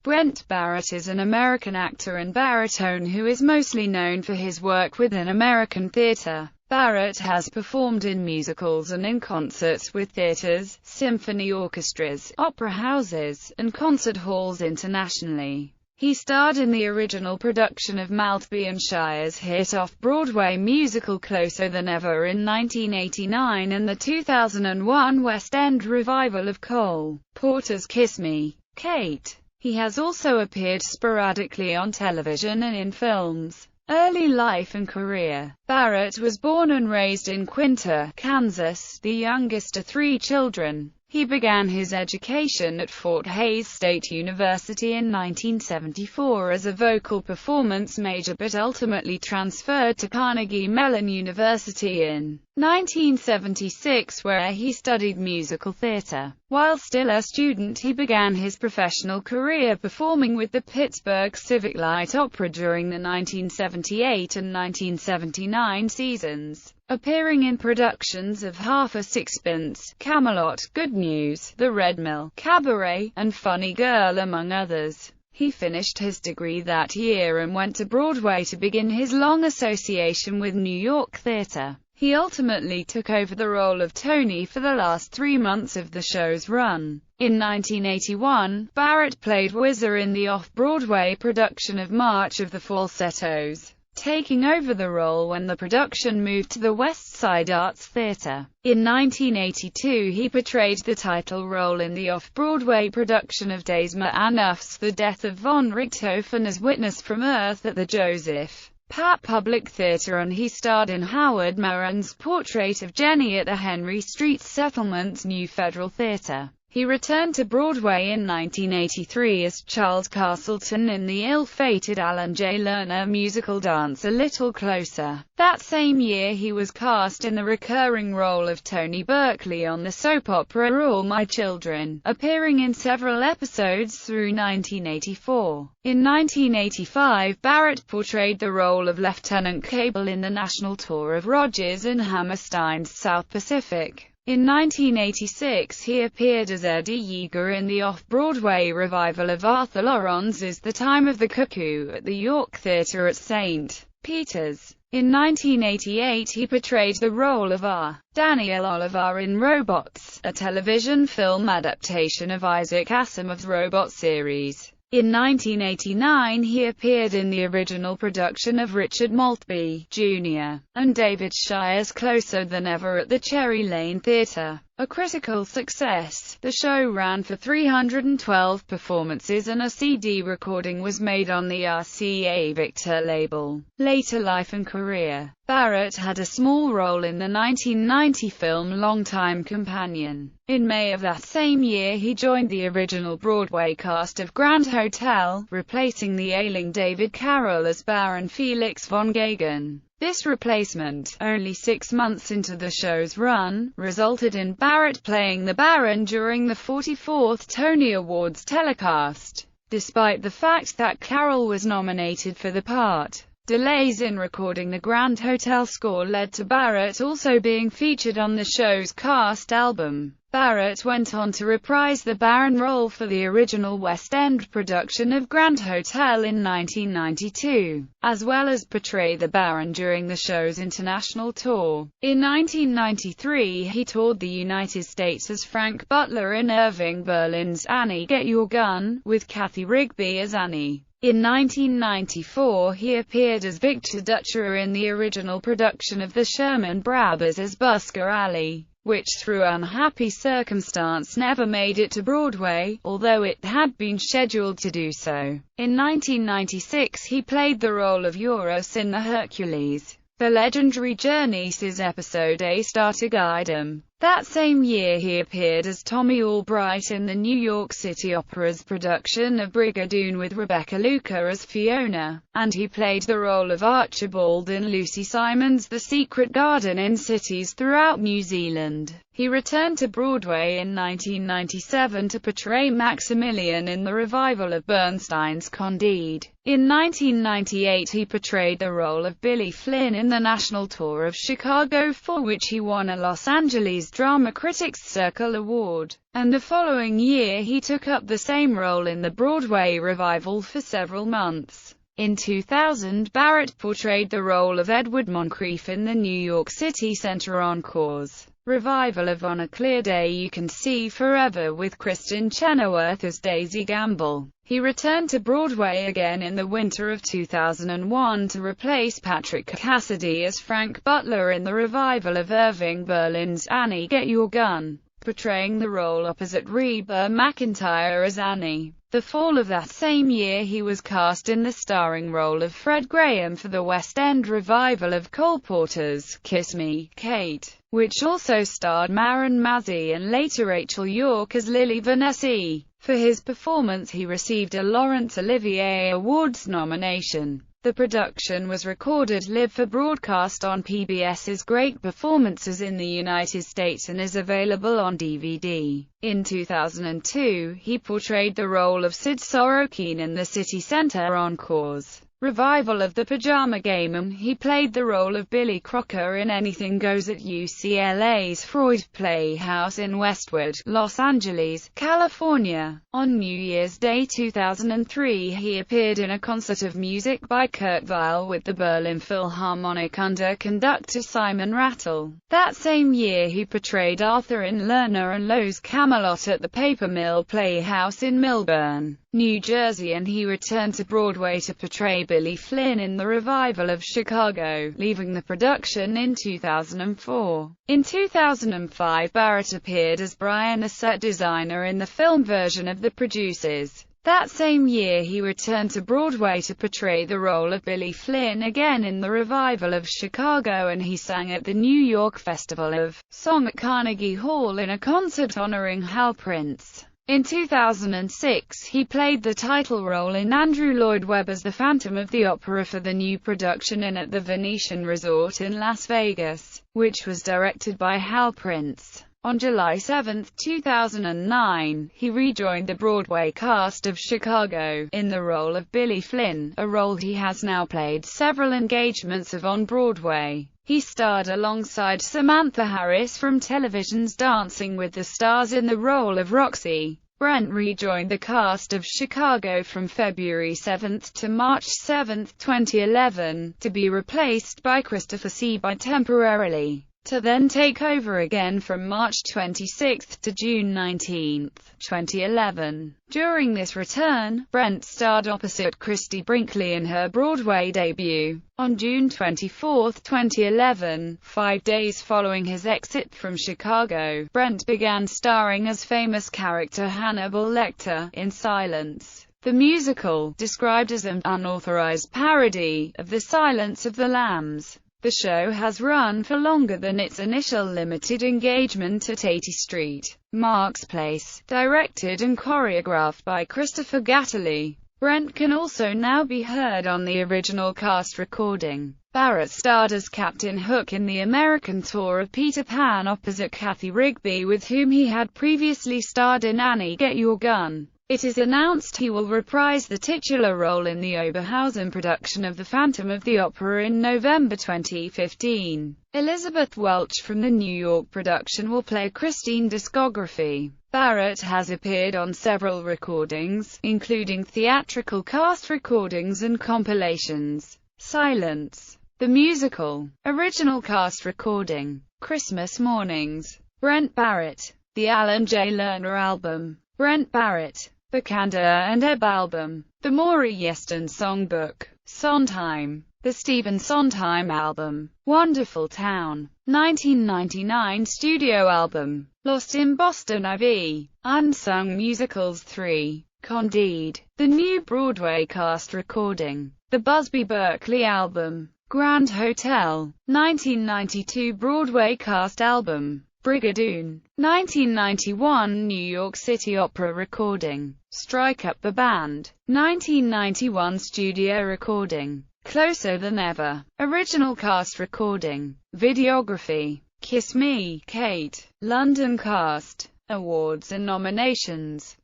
Brent Barrett is an American actor and baritone who is mostly known for his work within American theater. Barrett has performed in musicals and in concerts with theaters, symphony orchestras, opera houses, and concert halls internationally. He starred in the original production of Maltby and Shire's hit off-Broadway musical Closer Than Ever in 1989 and the 2001 West End revival of Cole Porter's Kiss Me, Kate. He has also appeared sporadically on television and in films. Early life and career. Barrett was born and raised in Quinter, Kansas, the youngest of 3 children. He began his education at Fort Hays State University in 1974 as a vocal performance major but ultimately transferred to Carnegie Mellon University in 1976 where he studied musical theater. While still a student he began his professional career performing with the Pittsburgh Civic Light Opera during the 1978 and 1979 seasons, appearing in productions of Half a Sixpence, Camelot, Good News, The Red Mill, Cabaret, and Funny Girl among others. He finished his degree that year and went to Broadway to begin his long association with New York theater. He ultimately took over the role of Tony for the last 3 months of the show's run. In 1981, Barrett played Whizzer in the off-Broadway production of March of the Falsettos, taking over the role when the production moved to the West Side Arts Theatre. In 1982 he portrayed the title role in the off-Broadway production of Des Ma'anouf's The Death of von Richthofen as Witness from Earth at the Joseph Papp Public Theatre, and he starred in Howard Maron's Portrait of Jenny at the Henry Street Settlement's New Federal Theatre. He returned to Broadway in 1983 as Charles Castleton in the ill-fated Alan J. Lerner musical Dance a Little Closer. That same year he was cast in the recurring role of Tony Berkeley on the soap opera All My Children, appearing in several episodes through 1984. In 1985 Barrett portrayed the role of Lieutenant Cable in the national tour of Rodgers and Hammerstein's South Pacific. In 1986 he appeared as Eddie Yeager in the off-Broadway revival of Arthur Laurens's The Time of the Cuckoo at the York Theatre at St. Peter's. In 1988 he portrayed the role of R. Daniel Oliver in Robots, a television film adaptation of Isaac Asimov's Robot series. In 1989 he appeared in the original production of Richard Maltby, Jr., and David Shire's Closer Than Ever at the Cherry Lane Theatre. A critical success, the show ran for 312 performances and a CD recording was made on the RCA Victor label. Later life and career. Barrett had a small role in the 1990 film Longtime Companion. In May of that same year he joined the original Broadway cast of Grand Hotel, replacing the ailing David Carroll as Baron Felix von Gagin. This replacement, only 6 months into the show's run, resulted in Barrett playing the Baron during the 44th Tony Awards telecast. Despite the fact that Carroll was nominated for the part, delays in recording the Grand Hotel score led to Barrett also being featured on the show's cast album. Barrett went on to reprise the Baron role for the original West End production of Grand Hotel in 1992, as well as portray the Baron during the show's international tour. In 1993 he toured the United States as Frank Butler in Irving Berlin's Annie Get Your Gun, with Kathy Rigby as Annie. In 1994 he appeared as Victor Dutcher in the original production of the Sherman Brothers as Busker Ali, which through unhappy circumstance never made it to Broadway, although it had been scheduled to do so. In 1996 he played the role of Eurus in the Hercules, the legendary Journeys episode A Star to Guide 'Em. That same year he appeared as Tommy Albright in the New York City Opera's production of Brigadoon with Rebecca Luker as Fiona, and he played the role of Archibald in Lucy Simon's The Secret Garden in cities throughout New Zealand. He returned to Broadway in 1997 to portray Maximilian in the revival of Bernstein's Candide. In 1998 he portrayed the role of Billy Flynn in the national tour of Chicago, for which he won a Los Angeles Drama Critics Circle Award, and the following year he took up the same role in the Broadway revival for several months. In 2000, Barrett portrayed the role of Edward Moncrief in the New York City Center Encore's revival of On a Clear Day You Can See Forever with Kristen Chenoweth as Daisy Gamble. He returned to Broadway again in the winter of 2001 to replace Patrick Cassidy as Frank Butler in the revival of Irving Berlin's Annie Get Your Gun, portraying the role opposite Reba McEntire as Annie. The fall of that same year he was cast in the starring role of Fred Graham for the West End revival of Cole Porter's Kiss Me, Kate, which also starred Marin Mazzie and later Rachel York as Lily Vanessa. For his performance he received a Laurence Olivier Awards nomination. The production was recorded live for broadcast on PBS's Great Performances in the United States and is available on DVD. In 2002, he portrayed the role of Sid Sorokin in the City Center Encore's revival of The Pajama Game, and he played the role of Billy Crocker in Anything Goes at UCLA's Freud Playhouse in Westwood, Los Angeles, California. On New Year's Day 2003 he appeared in a concert of music by Kurt Weill with the Berlin Philharmonic under conductor Simon Rattle. That same year he portrayed Arthur in Lerner and Loewe's Camelot at the Paper Mill Playhouse in Millburn, New Jersey, and he returned to Broadway to portray Billy Flynn in the revival of Chicago, leaving the production in 2004. In 2005 Barrett appeared as Brian the set designer in the film version of The Producers. That same year he returned to Broadway to portray the role of Billy Flynn again in the revival of Chicago, and he sang at the New York Festival of Song at Carnegie Hall in a concert honoring Hal Prince. In 2006 he played the title role in Andrew Lloyd Webber's The Phantom of the Opera for the new production in at the Venetian Resort in Las Vegas, which was directed by Hal Prince. On July 7, 2009, he rejoined the Broadway cast of Chicago, in the role of Billy Flynn, a role he has now played several engagements of on Broadway. He starred alongside Samantha Harris from television's Dancing with the Stars in the role of Roxy. Brent rejoined the cast of Chicago from February 7 to March 7, 2011, to be replaced by Christopher Seaby temporarily, to then take over again from March 26 to June 19, 2011. During this return, Brent starred opposite Christie Brinkley in her Broadway debut. On June 24, 2011, 5 days following his exit from Chicago, Brent began starring as famous character Hannibal Lecter in Silence, the musical, described as an unauthorized parody of The Silence of the Lambs. The show has run for longer than its initial limited engagement at 80 Street, Marks Place, directed and choreographed by Christopher Gatterly. Brent can also now be heard on the original cast recording. Barrett starred as Captain Hook in the American tour of Peter Pan opposite Kathy Rigby, with whom he had previously starred in Annie Get Your Gun. It is announced he will reprise the titular role in the Oberhausen production of The Phantom of the Opera in November 2015. Elizabeth Welch from the New York production will play Christine Discography. Barrett has appeared on several recordings, including theatrical cast recordings and compilations. Silence, the musical, original cast recording, Christmas Mornings. Brent Barrett, the Alan J. Lerner album, Brent Barrett, the Kander and Ebb album, the Maury Yeston songbook, Sondheim, the Stephen Sondheim album, Wonderful Town, 1999 studio album, Lost in Boston IV, Unsung Musicals 3, Candide, the new Broadway cast recording, the Busby Berkeley album, Grand Hotel, 1992 Broadway cast album, Brigadoon, 1991 New York City Opera recording, Strike Up the Band, 1991 studio recording, Closer Than Ever, original cast recording, videography, Kiss Me, Kate, London Cast, Awards and Nominations.